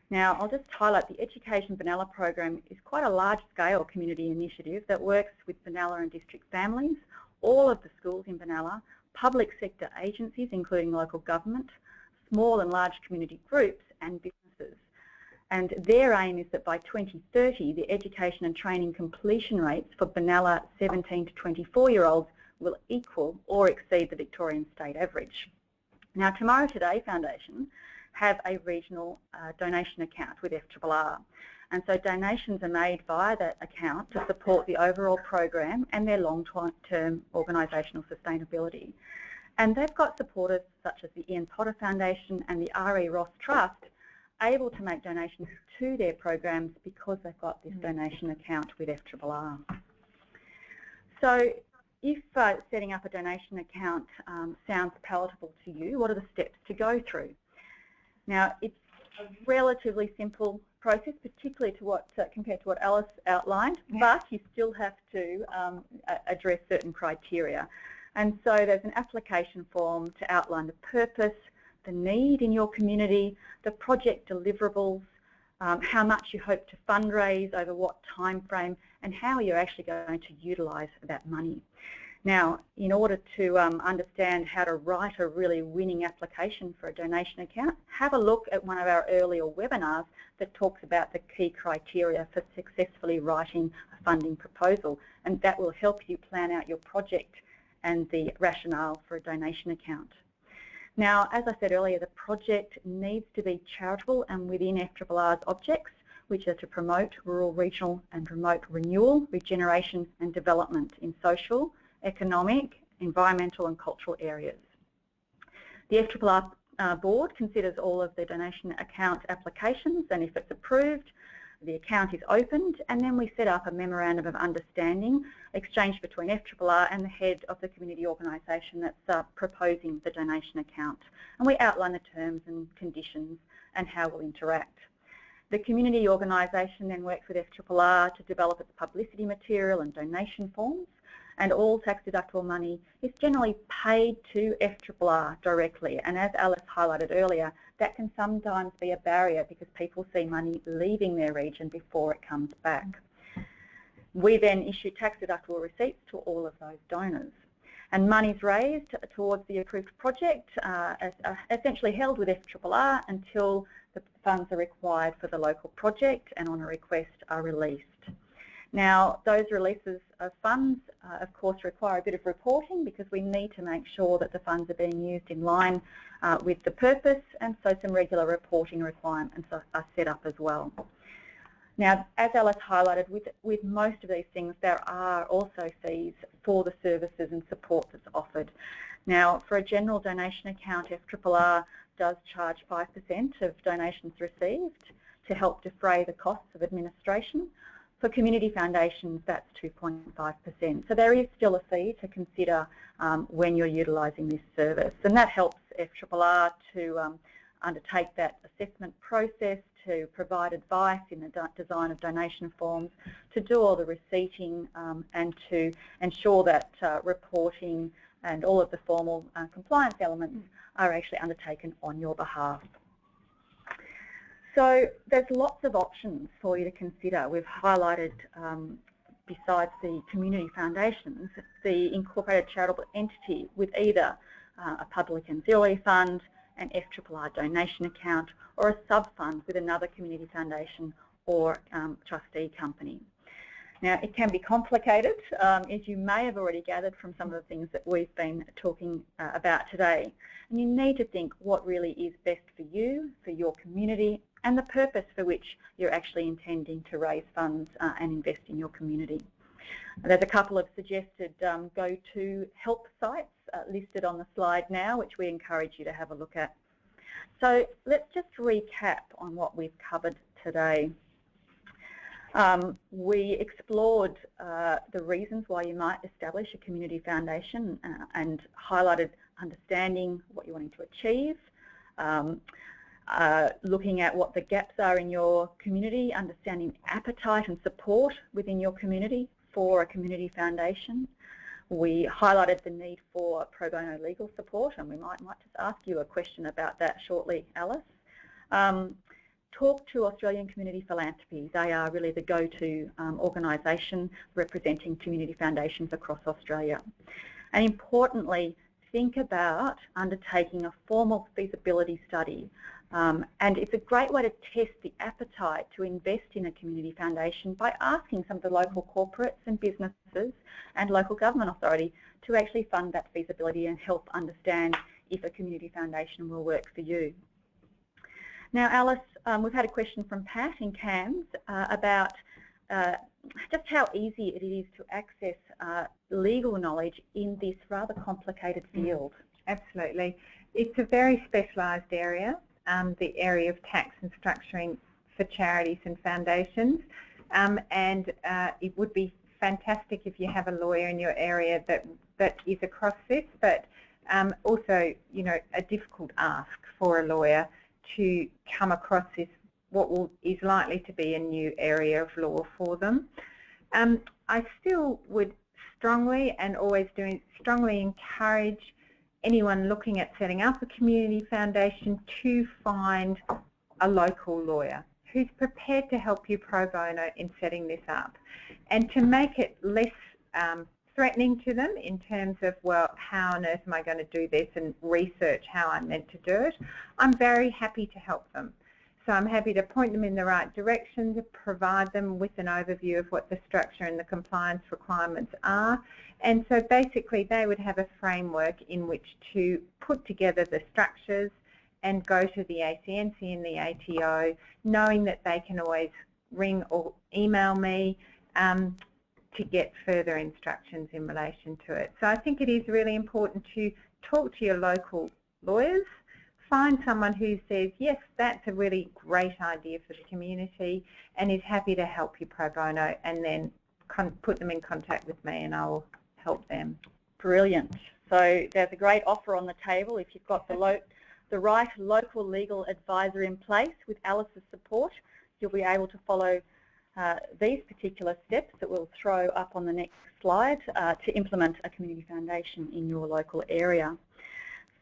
Now, I'll just highlight the Education Benalla program is quite a large-scale community initiative that works with Benalla and district families, all of the schools in Benalla, public sector agencies including local government, small and large community groups and businesses. And their aim is that by 2030 the education and training completion rates for Benalla 17 to 24-year-olds will equal or exceed the Victorian state average. Now, Tomorrow Today Foundation have a regional donation account with FtripleA, and so donations are made via that account to support the overall program and their long-term organisational sustainability. And they've got supporters such as the Ian Potter Foundation and the R.E. Ross Trust able to make donations to their programs because they've got this donation account with FtripleA. So if setting up a donation account sounds palatable to you, what are the steps to go through? Now, it's a relatively simple process, particularly to what compared to what Alice outlined, but you still have to address certain criteria. And so there's an application form to outline the purpose, the need in your community, the project deliverables, how much you hope to fundraise, over what time frame, and how you're actually going to utilise that money. Now, in order to understand how to write a really winning application for a donation account, have a look at one of our earlier webinars that talks about the key criteria for successfully writing a funding proposal, and that will help you plan out your project and the rationale for a donation account. Now, as I said earlier, the project needs to be charitable and within FtripleA's objects, which are to promote rural, regional and remote renewal, regeneration and development in social, economic, environmental and cultural areas. The FtripleA board considers all of the donation account applications, and if it's approved, the account is opened, and then we set up a memorandum of understanding exchanged between FtripleA and the head of the community organisation that's proposing the donation account. And we outline the terms and conditions and how we'll interact. The community organisation then works with FtripleA to develop its publicity material and donation forms, and all tax-deductible money is generally paid to FtripleA directly. And as Alice highlighted earlier, that can sometimes be a barrier because people see money leaving their region before it comes back. We then issue tax-deductible receipts to all of those donors. And monies raised towards the approved project are essentially held with FtripleA until the funds are required for the local project and on a request are released. Now, those releases of funds, of course, require a bit of reporting because we need to make sure that the funds are being used in line with the purpose, and so some regular reporting requirements are set up as well. Now, as Alice highlighted, with most of these things, there are also fees for the services and support that's offered. Now, for a general donation account, FtripleA does charge 5% of donations received to help defray the costs of administration. For community foundations, that's 2.5%. So there is still a fee to consider when you're utilising this service, and that helps FtripleA to undertake that assessment process, to provide advice in the design of donation forms, to do all the receipting and to ensure that reporting and all of the formal compliance elements are actually undertaken on your behalf. So there's lots of options for you to consider. We've highlighted, besides the community foundations, the incorporated charitable entity with either a public ancillary fund, an FtripleA donation account, or a sub-fund with another community foundation or trustee company. Now, it can be complicated, as you may have already gathered from some of the things that we've been talking about today. And you need to think what really is best for you, for your community, and the purpose for which you're actually intending to raise funds and invest in your community. There's a couple of suggested go-to help sites listed on the slide now, which we encourage you to have a look at. So let's just recap on what we've covered today. We explored the reasons why you might establish a community foundation and highlighted understanding what you're wanting to achieve, looking at what the gaps are in your community, understanding appetite and support within your community for a community foundation. We highlighted the need for pro bono legal support, and we might just ask you a question about that shortly, Alice. Talk to Australian Community Philanthropy. They are really the go-to organisation representing community foundations across Australia. And importantly, think about undertaking a formal feasibility study. And it's a great way to test the appetite to invest in a community foundation by asking some of the local corporates and businesses and local government authority to actually fund that feasibility and help understand if a community foundation will work for you. Now, Alice, we've had a question from Pat in Cairns about just how easy it is to access legal knowledge in this rather complicated field. Absolutely. It's a very specialised area, the area of tax and structuring for charities and foundations, and it would be fantastic if you have a lawyer in your area that is across this, but also, you know, a difficult ask for a lawyer to come across this, is likely to be a new area of law for them. I still would strongly encourage anyone looking at setting up a community foundation to find a local lawyer who's prepared to help you pro bono in setting this up, and to make it less threatening to them in terms of, well, how on earth am I going to do this and research how I'm meant to do it. I'm very happy to help them. So I'm happy to point them in the right direction, to provide them with an overview of what the structure and the compliance requirements are. And so basically they would have a framework in which to put together the structures and go to the ACNC and the ATO, knowing that they can always ring or email me to get further instructions in relation to it. So I think it is really important to talk to your local lawyers, find someone who says, yes, that's a really great idea for the community and is happy to help you pro bono, and then put them in contact with me and I'll help them. Brilliant. So there's a great offer on the table if you've got the right local legal advisor in place. With Alice's support, you'll be able to follow these particular steps that we'll throw up on the next slide to implement a community foundation in your local area.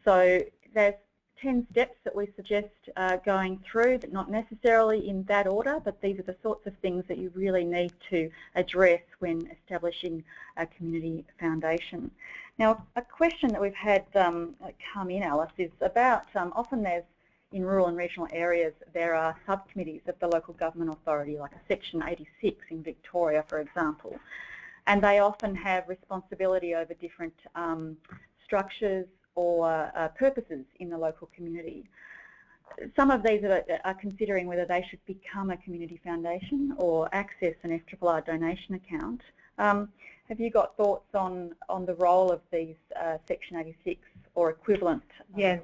So there's 10 steps that we suggest going through, but not necessarily in that order, but these are the sorts of things that you really need to address when establishing a community foundation. Now, a question that we've had come in, Alice, is about often there's, in rural and regional areas, there are subcommittees of the local government authority, like a Section 86 in Victoria, for example, and they often have responsibility over different structures or purposes in the local community. Some of these are considering whether they should become a community foundation or access an FtripleA donation account. Have you got thoughts on the role of these Section 86 or equivalent? Yeah,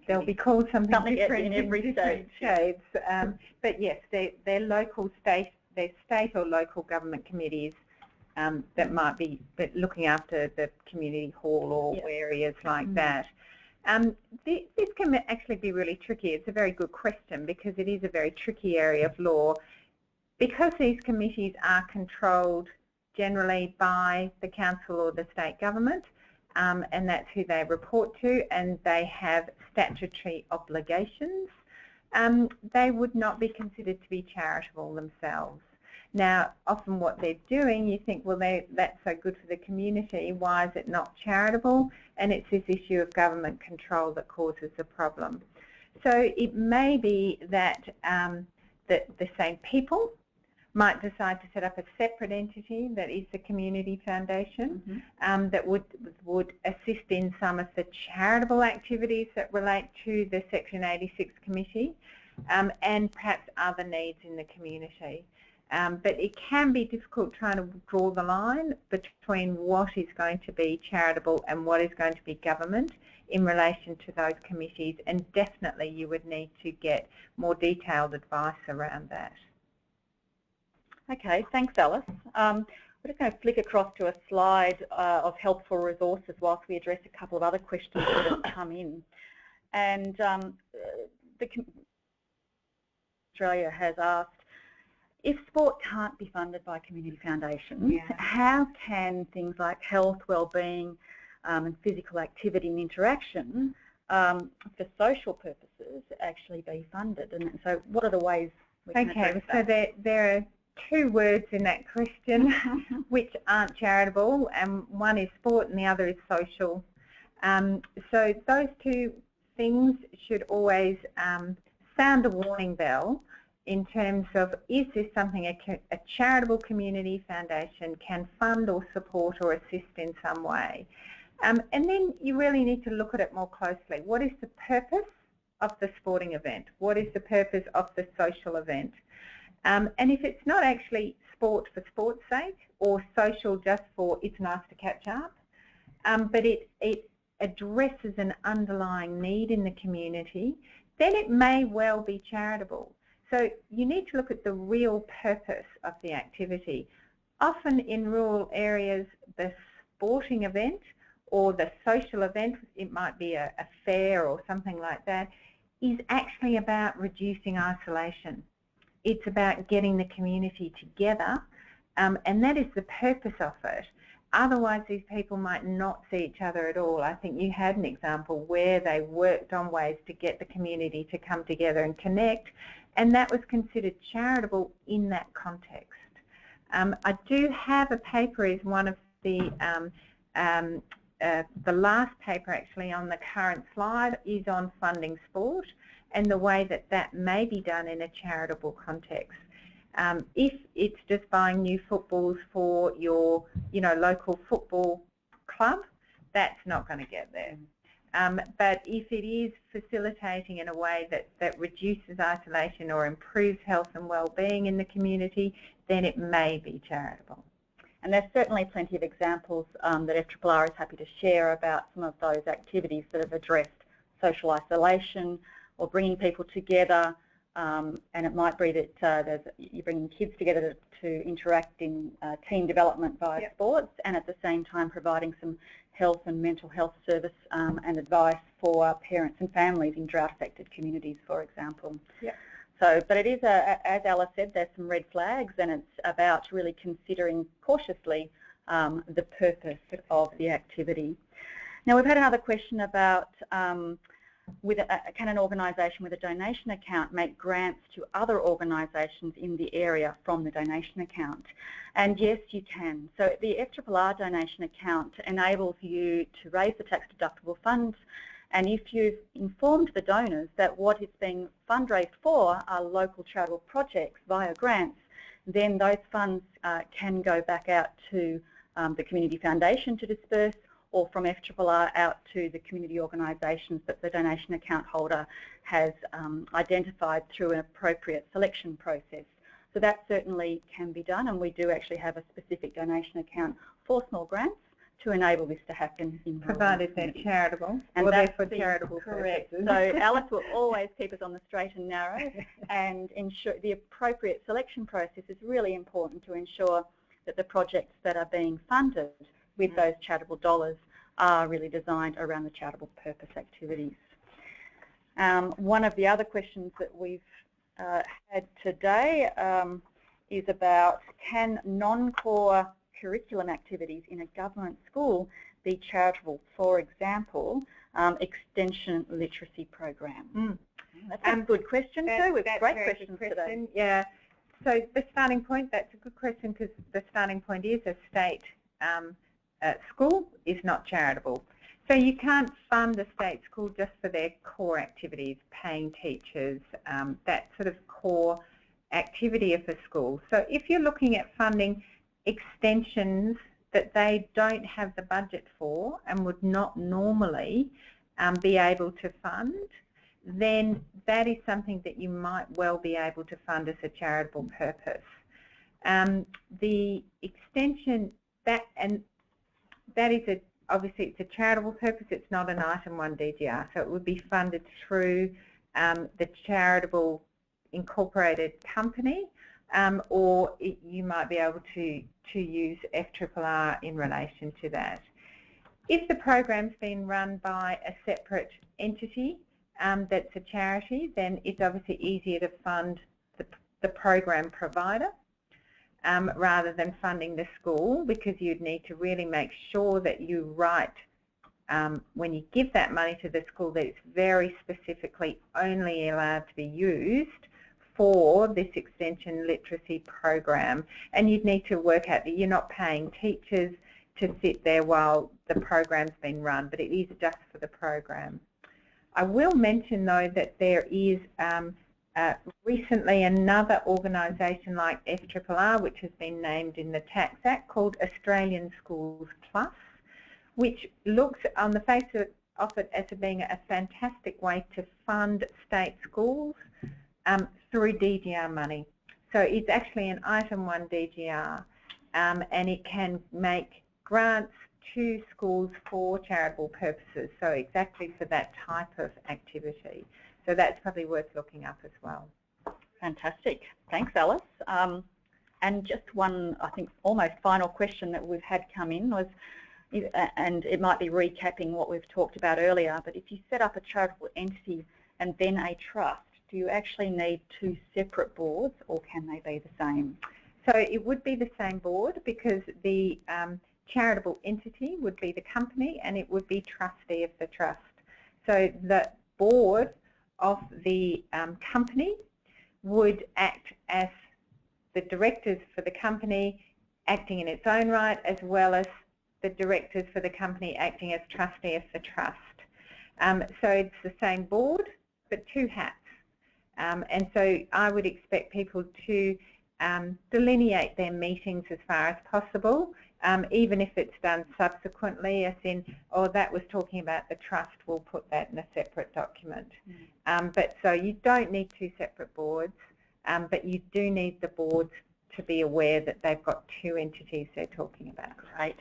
they'll be called something different in every state. Shades. But yes, they're local state, they're state or local government committees that might be looking after the community hall or areas like that. This can actually be really tricky. It's a very good question because it is a very tricky area of law. Because these committees are controlled generally by the council or the state government, and that's who they report to, and they have statutory obligations, they would not be considered to be charitable themselves. Now, often what they're doing, you think, well, that's so good for the community, why is it not charitable? And it's this issue of government control that causes the problem. So it may be that the same people might decide to set up a separate entity that is the community foundation, that would assist in some of the charitable activities that relate to the Section 86 committee, and perhaps other needs in the community. But it can be difficult trying to draw the line between what is going to be charitable and what is going to be government in relation to those committees, and definitely you would need to get more detailed advice around that. Okay, thanks, Alice. We're just going to flick across to a slide of helpful resources whilst we address a couple of other questions that have come in. And Australia has asked, if sport can't be funded by community foundations, how can things like health, well-being and physical activity and interaction for social purposes actually be funded? And so what are the ways we can address that? So there are two words in that question which aren't charitable, and one is sport and the other is social. So those two things should always sound a warning bell in terms of, is this something a charitable community foundation can fund or support or assist in some way? And then you really need to look at it more closely. What is the purpose of the sporting event? What is the purpose of the social event? And if it's not actually sport for sport's sake or social just for it's nice to catch up, but it addresses an underlying need in the community, then it may well be charitable. So you need to look at the real purpose of the activity. Often in rural areas, the sporting event or the social event, it might be a fair or something like that, is actually about reducing isolation. It's about getting the community together, and that is the purpose of it. Otherwise, these people might not see each other at all. I think you had an example where they worked on ways to get the community to come together and connect, and that was considered charitable in that context. I do have a paper, is one of the last paper actually on the current slide is on funding sport and the way that that may be done in a charitable context. If it's just buying new footballs for your, local football club, that's not going to get there. But if it is facilitating in a way that reduces isolation or improves health and well-being in the community, then it may be charitable. And there's certainly plenty of examples that FtripleA is happy to share about some of those activities that have addressed social isolation or bringing people together. And it might be that you're bringing kids together to interact in team development via sports, and at the same time providing some health and mental health service and advice for parents and families in drought-affected communities, for example. So, but it is, as Alice said, there's some red flags, and it's about really considering cautiously the purpose of the activity. Now, we've had another question about can an organisation with a donation account make grants to other organisations in the area from the donation account? And yes, you can. So the FtripleA donation account enables you to raise the tax-deductible funds, and if you've informed the donors that what it's being fundraised for are local charitable projects via grants, then those funds can go back out to the Community Foundation to disperse, or from FtripleA out to the community organisations that the donation account holder has identified through an appropriate selection process. So that certainly can be done, and we do actually have a specific donation account for small grants to enable this to happen in provided they're charitable, and or that's for charitable correct. purposes. So Alice will always keep us on the straight and narrow, and ensure the appropriate selection process is really important to ensure that the projects that are being funded with those charitable dollars are really designed around the charitable purpose activities. One of the other questions that we've had today is about, can non-core curriculum activities in a government school be charitable? For example, extension literacy program. That's a good question too. We've got great questions today. Yeah. So the starting point, that's a good question, because the starting point is a state school is not charitable. So you can't fund a state school just for their core activities, paying teachers, that sort of core activity of a school. So if you're looking at funding extensions that they don't have the budget for and would not normally be able to fund, then that is something that you might well be able to fund as a charitable purpose. The extension, that is obviously it's a charitable purpose, it's not an item 1 DGR, so it would be funded through the charitable incorporated company, or you might be able to use FtripleA in relation to that. If the program's been run by a separate entity that's a charity, then it's obviously easier to fund the program provider rather than funding the school, because you'd need to really make sure that you write, when you give that money to the school, that it's very specifically only allowed to be used for this extension literacy program. And you'd need to work out that you're not paying teachers to sit there while the program's been run, but it is just for the program. I will mention though that there is recently another organisation like FtripleA, which has been named in the Tax Act, called Australian Schools Plus, which looks on the face of it as being a fantastic way to fund state schools through DGR money. So it's actually an item 1 DGR, and it can make grants to schools for charitable purposes, so exactly for that type of activity. So that's probably worth looking up as well. Fantastic. Thanks, Alice. And just one, I think, almost final question that we've had come in was, and it might be recapping what we've talked about earlier, but if you set up a charitable entity and then a trust, do you actually need 2 separate boards, or can they be the same? So it would be the same board, because the charitable entity would be the company and it would be trustee of the trust. So the board of the company would act as the directors for the company acting in its own right, as well as the directors for the company acting as trustee of the trust. So it's the same board but 2 hats. And so I would expect people to delineate their meetings as far as possible, even if it's done subsequently, as in, oh, that was talking about the trust, we'll put that in a separate document. But so you don't need 2 separate boards, but you do need the boards to be aware that they've got 2 entities they're talking about. Great.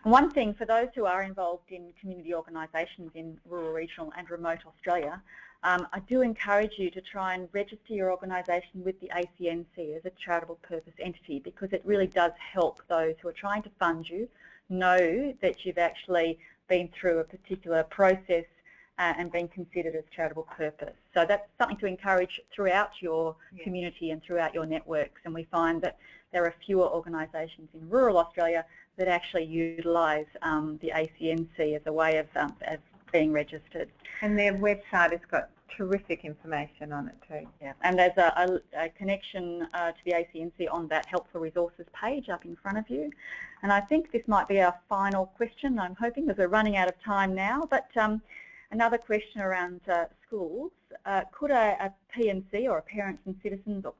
And one thing, for those who are involved in community organisations in rural, regional and remote Australia, I do encourage you to try and register your organisation with the ACNC as a charitable purpose entity, because it really does help those who are trying to fund you know that you've actually been through a particular process and been considered as charitable purpose. So that's something to encourage throughout your community and throughout your networks. And we find that there are fewer organisations in rural Australia that actually utilise the ACNC as a way of being registered. And their website has got terrific information on it too. Yeah, and there's a connection to the ACNC on that helpful resources page up in front of you. And I think this might be our final question, I'm hoping, because we're running out of time now. But another question around schools. Could a PNC, or a Parents and Citizens, or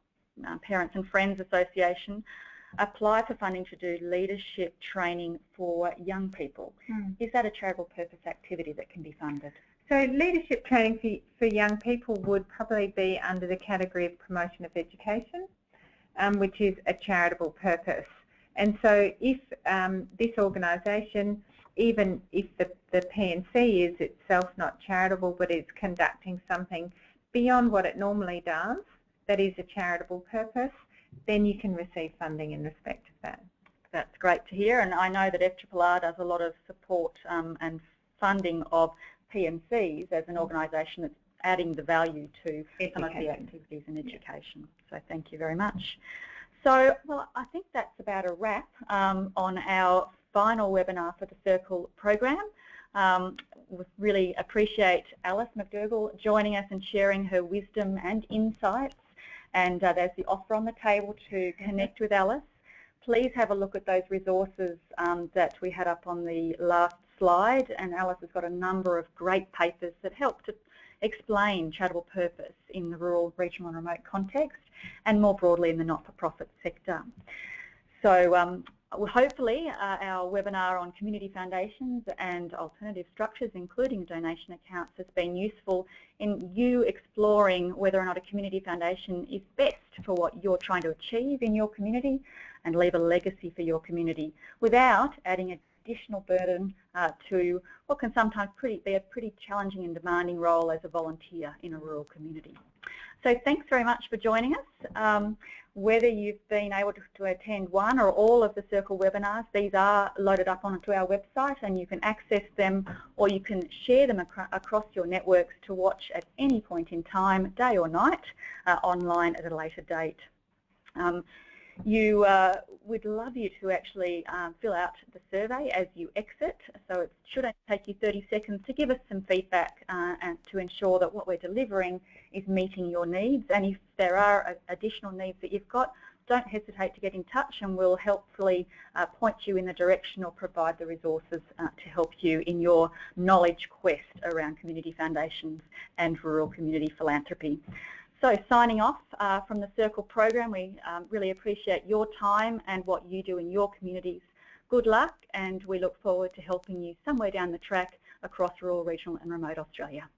Parents and Friends Association, apply for funding to do leadership training for young people? Is that a charitable purpose activity that can be funded? So leadership training for young people would probably be under the category of promotion of education, which is a charitable purpose. And so if this organisation, even if the PNC is itself not charitable, but it's conducting something beyond what it normally does, that is a charitable purpose, then you can receive funding in respect of that. That's great to hear, and I know that FtripleA does a lot of support and funding of PNCs as an organisation that's adding the value to some of the activities in education. So thank you very much. So, well, I think that's about a wrap on our final webinar for the Circle program. We really appreciate Alice McDougall joining us and sharing her wisdom and insights. And there's the offer on the table to connect with Alice. Please have a look at those resources that we had up on the last slide, and Alice has got a number of great papers that help to explain charitable purpose in the rural, regional and remote context, and more broadly in the not-for-profit sector. So hopefully our webinar on community foundations and alternative structures, including donation accounts, has been useful in you exploring whether or not a community foundation is best for what you're trying to achieve in your community and leave a legacy for your community without adding additional burden to what can sometimes be a pretty challenging and demanding role as a volunteer in a rural community. So thanks very much for joining us. Whether you've been able to attend one or all of the Circle webinars, these are loaded up onto our website and you can access them, or you can share them across your networks to watch at any point in time, day or night, online at a later date. We'd love you to actually fill out the survey as you exit, so it should only take you 30 seconds to give us some feedback and to ensure that what we're delivering is meeting your needs. And if there are additional needs that you've got, don't hesitate to get in touch and we'll helpfully point you in the direction or provide the resources to help you in your knowledge quest around community foundations and rural community philanthropy. So signing off from the Circle program, we really appreciate your time and what you do in your communities. Good luck, and we look forward to helping you somewhere down the track across rural, regional and remote Australia.